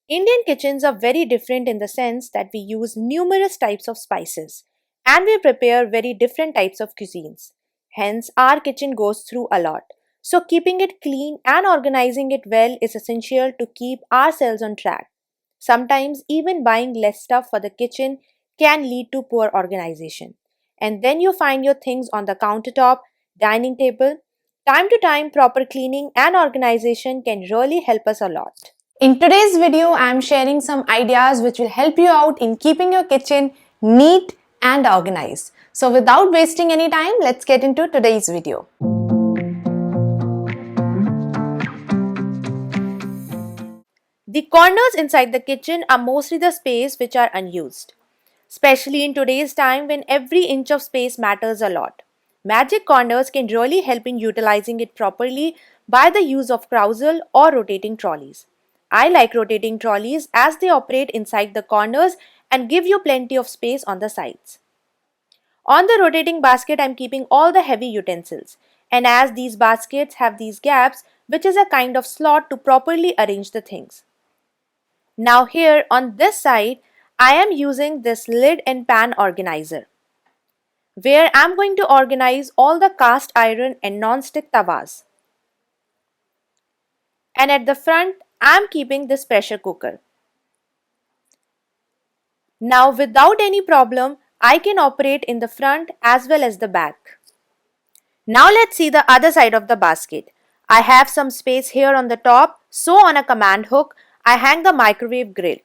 Indian kitchens are very different in the sense that we use numerous types of spices and we prepare very different types of cuisines. Hence, our kitchen goes through a lot. So, keeping it clean and organizing it well is essential to keep ourselves on track. Sometimes, even buying less stuff for the kitchen can lead to poor organization. And then you find your things on the countertop, dining table. Time to time, proper cleaning and organization can really help us a lot. In today's video, I am sharing some ideas which will help you out in keeping your kitchen neat and organized. So without wasting any time, let's get into today's video. The corners inside the kitchen are mostly the space which are unused, especially in today's time when every inch of space matters a lot. Magic corners can really help in utilizing it properly by the use of carousel or rotating trolleys. I like rotating trolleys as they operate inside the corners and give you plenty of space on the sides. On the rotating basket, I'm keeping all the heavy utensils. And as these baskets have these gaps, which is a kind of slot to properly arrange the things. Now here on this side, I am using this lid and pan organizer, where I'm going to organize all the cast iron and non-stick tawas. And at the front, I'm keeping this pressure cooker. Now without any problem, I can operate in the front as well as the back. Now let's see the other side of the basket. I have some space here on the top, so on a command hook, I hang the microwave grill.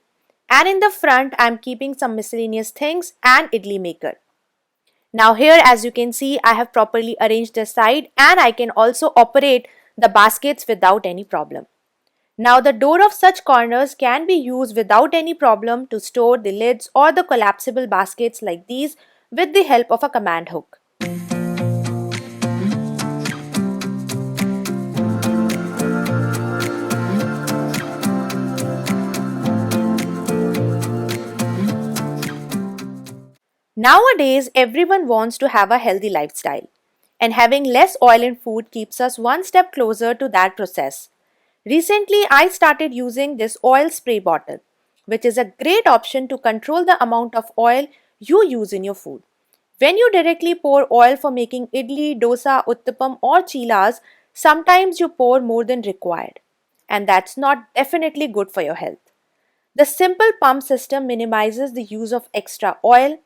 And in the front, I am keeping some miscellaneous things and idli maker. Now here, as you can see, I have properly arranged the side and I can also operate the baskets without any problem. Now the door of such corners can be used without any problem to store the lids or the collapsible baskets like these with the help of a command hook. Nowadays, everyone wants to have a healthy lifestyle, and having less oil in food keeps us one step closer to that process. Recently, I started using this oil spray bottle, which is a great option to control the amount of oil you use in your food. When you directly pour oil for making idli, dosa, uttapam, or chilas, sometimes you pour more than required, and that's not definitely good for your health. The simple pump system minimizes the use of extra oil.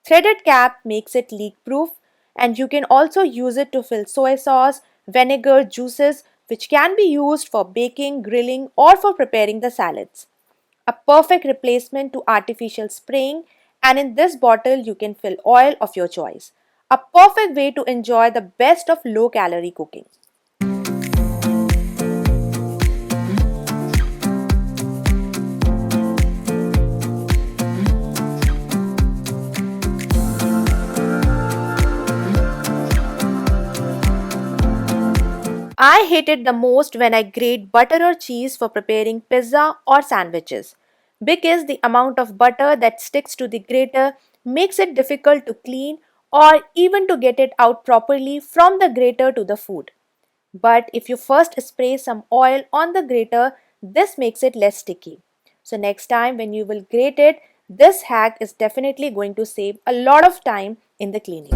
Threaded cap makes it leak proof, and you can also use it to fill soy sauce, vinegar, juices, which can be used for baking, grilling, or for preparing the salads. A perfect replacement to artificial spraying, and in this bottle you can fill oil of your choice. A perfect way to enjoy the best of low calorie cooking. I hate it the most when I grate butter or cheese for preparing pizza or sandwiches because the amount of butter that sticks to the grater makes it difficult to clean or even to get it out properly from the grater to the food. But if you first spray some oil on the grater, this makes it less sticky. So next time when you will grate it, this hack is definitely going to save a lot of time in the cleaning.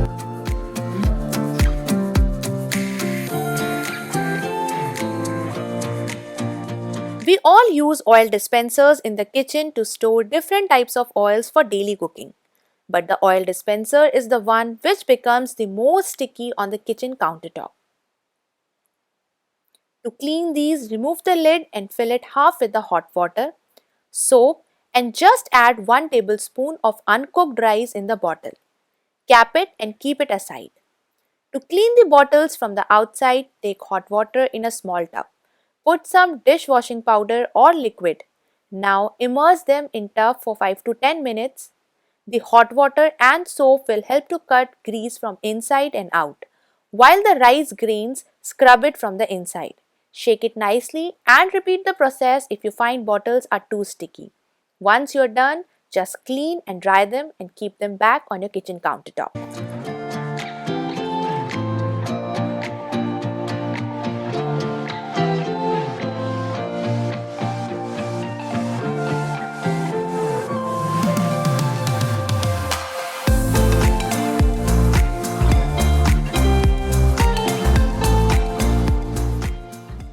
We all use oil dispensers in the kitchen to store different types of oils for daily cooking. But the oil dispenser is the one which becomes the most sticky on the kitchen countertop. To clean these, remove the lid and fill it half with the hot water, soap, and just add 1 tablespoon of uncooked rice in the bottle. Cap it and keep it aside. To clean the bottles from the outside, take hot water in a small tub. Put some dishwashing powder or liquid. Now immerse them in tub for 5 to 10 minutes. The hot water and soap will help to cut grease from inside and out, while the rice grains scrub it from the inside. Shake it nicely and repeat the process if you find bottles are too sticky. Once you're done, just clean and dry them and keep them back on your kitchen countertop.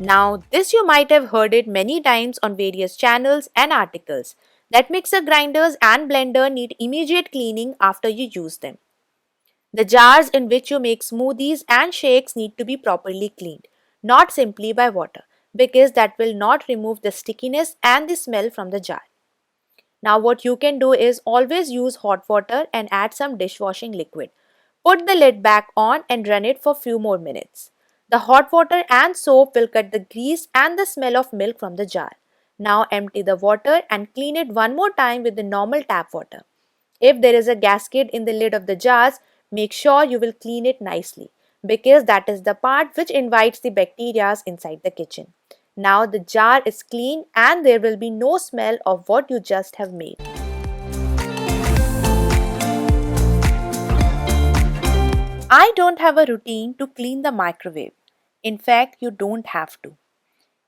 Now, this you might have heard it many times on various channels and articles that mixer grinders and blender need immediate cleaning after you use them. The jars in which you make smoothies and shakes need to be properly cleaned, not simply by water, because that will not remove the stickiness and the smell from the jar. Now, what you can do is always use hot water and add some dishwashing liquid. Put the lid back on and run it for few more minutes. The hot water and soap will cut the grease and the smell of milk from the jar. Now empty the water and clean it one more time with the normal tap water. If there is a gasket in the lid of the jars, make sure you will clean it nicely because that is the part which invites the bacteria inside the kitchen. Now the jar is clean and there will be no smell of what you just have made. I don't have a routine to clean the microwave. In fact, you don't have to.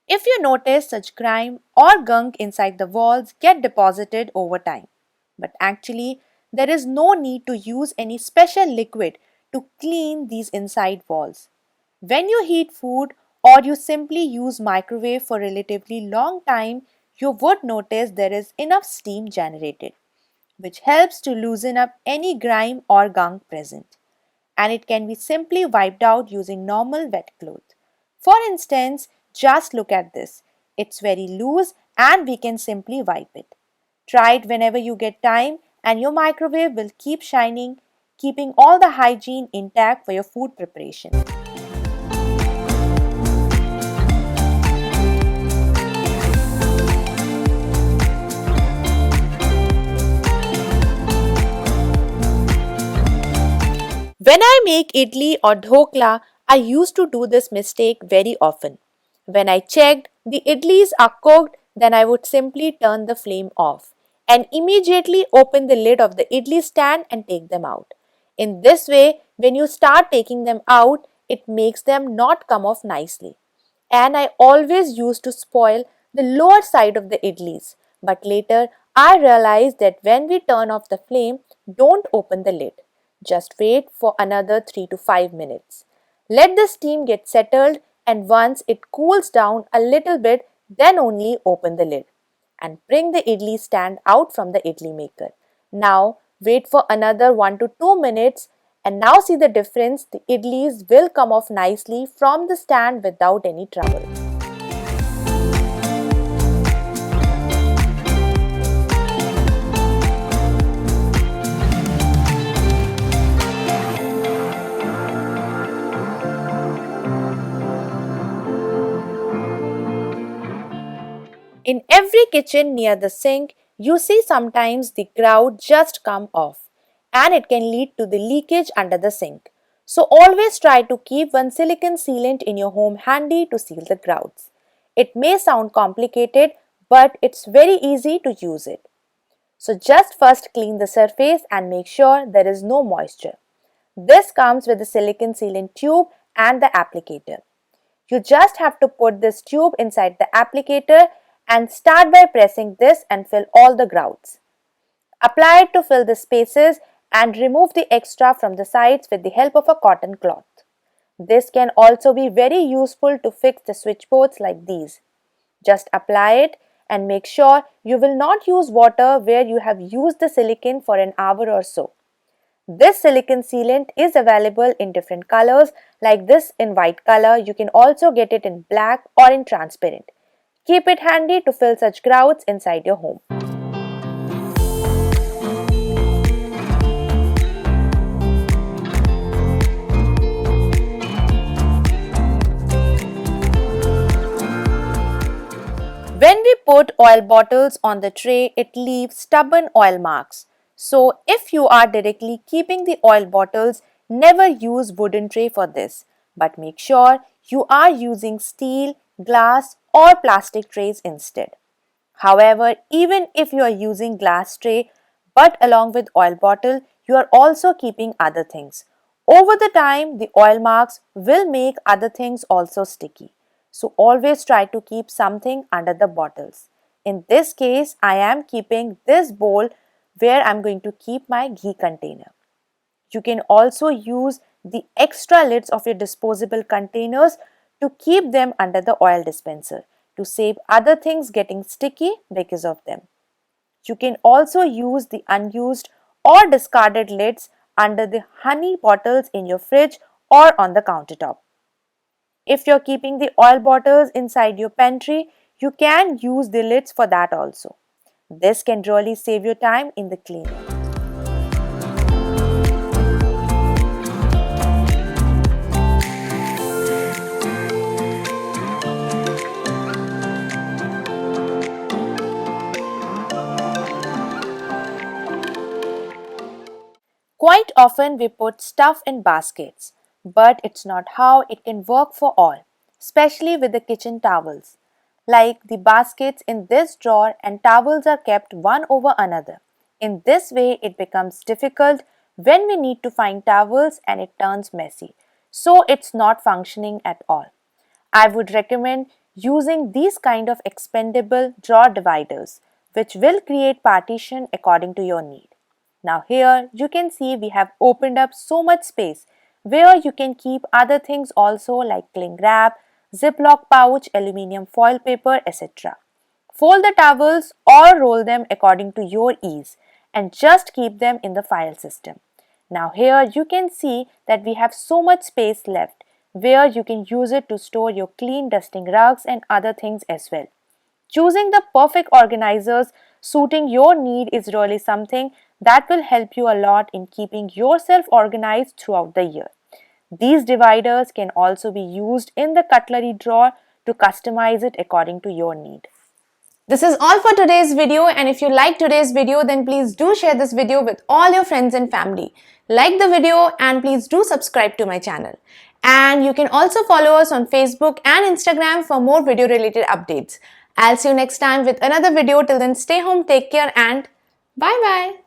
If you notice such grime or gunk inside the walls get deposited over time. But actually, there is no need to use any special liquid to clean these inside walls. When you heat food or you simply use microwave for a relatively long time, you would notice there is enough steam generated, which helps to loosen up any grime or gunk present, and it can be simply wiped out using normal wet cloth. For instance, just look at this. It's very loose and we can simply wipe it. Try it whenever you get time and your microwave will keep shining, keeping all the hygiene intact for your food preparation. When I make idli or dhokla, I used to do this mistake very often. When I checked the idlis are cooked, then I would simply turn the flame off and immediately open the lid of the idli stand and take them out. In this way, when you start taking them out, it makes them not come off nicely. And I always used to spoil the lower side of the idlis. But later I realized that when we turn off the flame, don't open the lid. Just wait for another 3 to 5 minutes. Let the steam get settled and once it cools down a little bit, then only open the lid and bring the idli stand out from the idli maker. Now wait for another 1 to 2 minutes and now see the difference. The idlis will come off nicely from the stand without any trouble. In every kitchen near the sink, you see sometimes the grout just come off and it can lead to the leakage under the sink. So always try to keep one silicone sealant in your home handy to seal the grouts. It may sound complicated, but it's very easy to use it. So just first clean the surface and make sure there is no moisture. This comes with the silicone sealant tube and the applicator. You just have to put this tube inside the applicator and start by pressing this and fill all the grouts. Apply it to fill the spaces and remove the extra from the sides with the help of a cotton cloth. This can also be very useful to fix the switchboards like these. Just apply it and make sure you will not use water where you have used the silicone for an hour or so. This silicone sealant is available in different colors like this in white color. You can also get it in black or in transparent. Keep it handy to fill such grouts inside your home. When we put oil bottles on the tray, it leaves stubborn oil marks. So if you are directly keeping the oil bottles, never use wooden tray for this. But make sure you are using steel, glass or plastic trays instead. However, even if you are using glass tray but along with oil bottle, you are also keeping other things. Over the time, the oil marks will make other things also sticky. So always try to keep something under the bottles. In this case, I am keeping this bowl where I am going to keep my ghee container. You can also use the extra lids of your disposable containers to keep them under the oil dispenser to save other things getting sticky because of them. You can also use the unused or discarded lids under the honey bottles in your fridge or on the countertop. If you're keeping the oil bottles inside your pantry, you can use the lids for that also. This can really save you time in the cleaning. Quite often we put stuff in baskets, but it's not how it can work for all, especially with the kitchen towels. Like the baskets in this drawer and towels are kept one over another. In this way, it becomes difficult when we need to find towels and it turns messy. So it's not functioning at all. I would recommend using these kind of expendable drawer dividers, which will create partition according to your need. Now here you can see we have opened up so much space where you can keep other things also like cling wrap, ziploc pouch, aluminium foil paper, etc. Fold the towels or roll them according to your ease and just keep them in the file system. Now here you can see that we have so much space left where you can use it to store your clean dusting rugs and other things as well. Choosing the perfect organizers suiting your need is really something that will help you a lot in keeping yourself organized throughout the year. These dividers can also be used in the cutlery drawer to customize it according to your need. This is all for today's video, and if you like today's video then please do share this video with all your friends and family. Like the video and please do subscribe to my channel. And you can also follow us on Facebook and Instagram for more video related updates. I'll see you next time with another video. Till then, stay home, take care and bye bye.